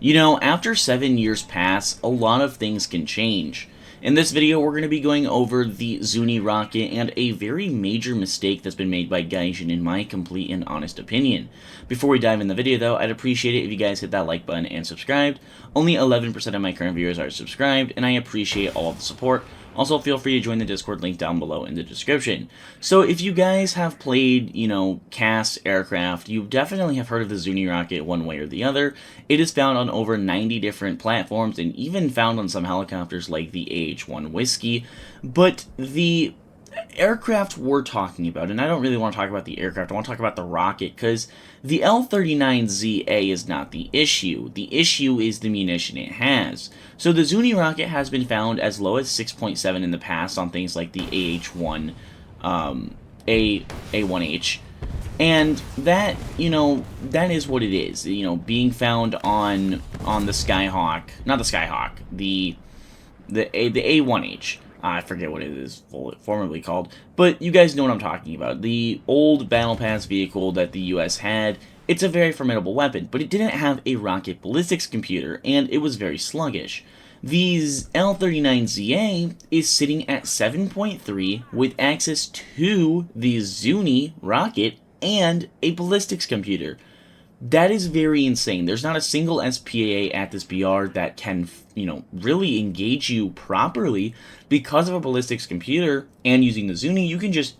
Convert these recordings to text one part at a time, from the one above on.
You know, after 7 years pass, a lot of things can change. In this video, we're going to be going over the Zuni rocket and a very major mistake that's been made by Gaijin in my complete and honest opinion. Before we dive in the video though, I'd appreciate it if you guys hit that like button and subscribed. Only 11% of my current viewers are subscribed, and I appreciate all of the support. Also, feel free to join the Discord link down below in the description. So if you guys have played, CAS aircraft, you definitely have heard of the Zuni rocket one way or the other. It is found on over 90 different platforms and even found on some helicopters like the AH-1 Whiskey. But the aircraft we're talking about, and I don't really want to talk about the aircraft, I want to talk about the rocket, because the L-39ZA is not the issue. The issue is the munition it has. So the Zuni rocket has been found as low as 6.7 in the past on things like the AH-1, A1H, and that, that is what it is. Being found on the Skyhawk, not the Skyhawk, the A1H. I forget what it is formerly called, but you guys know what I'm talking about. The old Battle Pass vehicle that the US had, it's a very formidable weapon, but it didn't have a rocket ballistics computer, and it was very sluggish. The L-39ZA is sitting at 7.3 with access to the Zuni rocket and a ballistics computer. That is very insane. There's not a single SPAA at this BR that can, really engage you properly because of a ballistics computer. And using the Zuni, you can just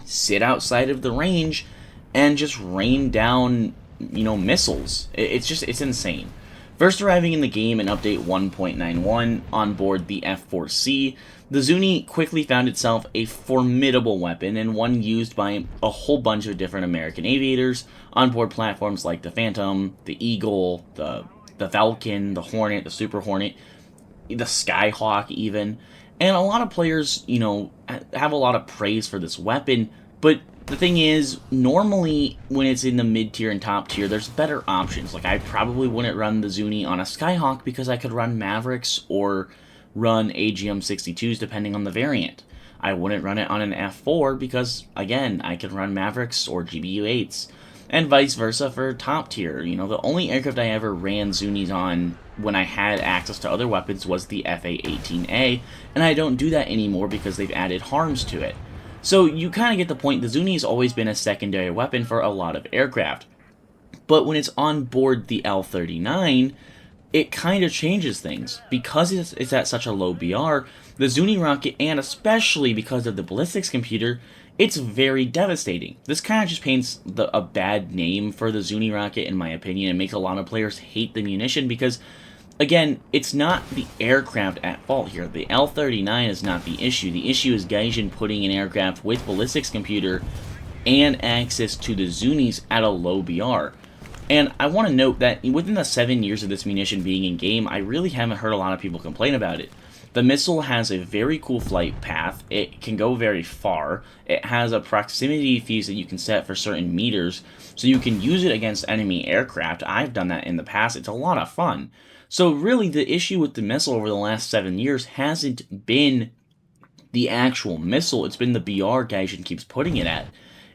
sit outside of the range and just rain down, missiles. It's insane. First arriving in the game in update 1.91 on board the F-4C, the Zuni quickly found itself a formidable weapon and one used by a whole bunch of different American aviators on board platforms like the Phantom, the Eagle, the Falcon, the Hornet, the Super Hornet, the Skyhawk even. And a lot of players, have a lot of praise for this weapon, but the thing is, normally when it's in the mid-tier and top tier, there's better options. Like, I probably wouldn't run the Zuni on a Skyhawk because I could run Mavericks or run AGM-62s depending on the variant. I wouldn't run it on an F4 because, again, I could run Mavericks or GBU-8s. And vice versa for top tier. The only aircraft I ever ran Zunis on when I had access to other weapons was the FA-18A, and I don't do that anymore because they've added harms to it. So you kind of get the point. The Zuni has always been a secondary weapon for a lot of aircraft. But when it's on board the L-39, it kind of changes things. Because it's at such a low BR, the Zuni rocket, and especially because of the ballistics computer, it's very devastating. This kind of just paints a bad name for the Zuni rocket, in my opinion, and makes a lot of players hate the munition because, again, it's not the aircraft at fault here. The L-39 is not the issue. The issue is Gaijin putting an aircraft with ballistics computer and access to the Zunis at a low BR. And I want to note that within the 7 years of this munition being in game, I really haven't heard a lot of people complain about it. The missile has a very cool flight path. It can go very far. It has a proximity fuse that you can set for certain meters, so you can use it against enemy aircraft. I've done that in the past. It's a lot of fun. So really, the issue with the missile over the last 7 years hasn't been the actual missile. It's been the BR Gaijin keeps putting it at.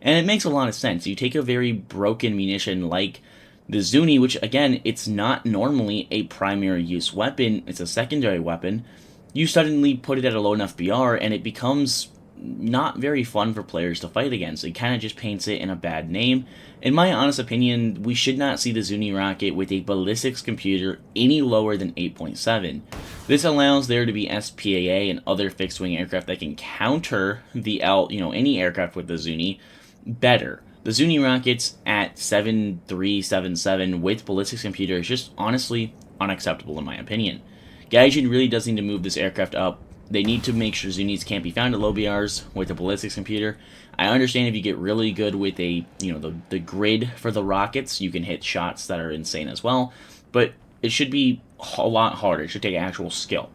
And it makes a lot of sense. You take a very broken munition like the Zuni, which, again, it's not normally a primary use weapon. It's a secondary weapon. You suddenly put it at a low enough BR, and it becomes not very fun for players to fight against. It kind of just paints it in a bad name. In my honest opinion, we should not see the Zuni rocket with a ballistics computer any lower than 8.7. This allows there to be SPAA and other fixed-wing aircraft that can counter the any aircraft with the Zuni better. The Zuni rockets at 7.377 with ballistics computer is just honestly unacceptable in my opinion. Gaijin really does need to move this aircraft up. They need to make sure Zunis can't be found at low BRs with a ballistics computer. I understand if you get really good with the grid for the rockets, you can hit shots that are insane as well, but it should be a lot harder. It should take actual skill.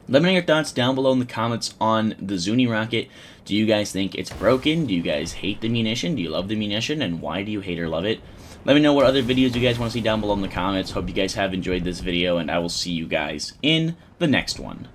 Let me know your thoughts down below in the comments on the Zuni rocket. Do you guys think it's broken? Do you guys hate the munition? Do you love the munition? And why do you hate or love it? Let me know what other videos you guys want to see down below in the comments. Hope you guys have enjoyed this video, and I will see you guys in the next one.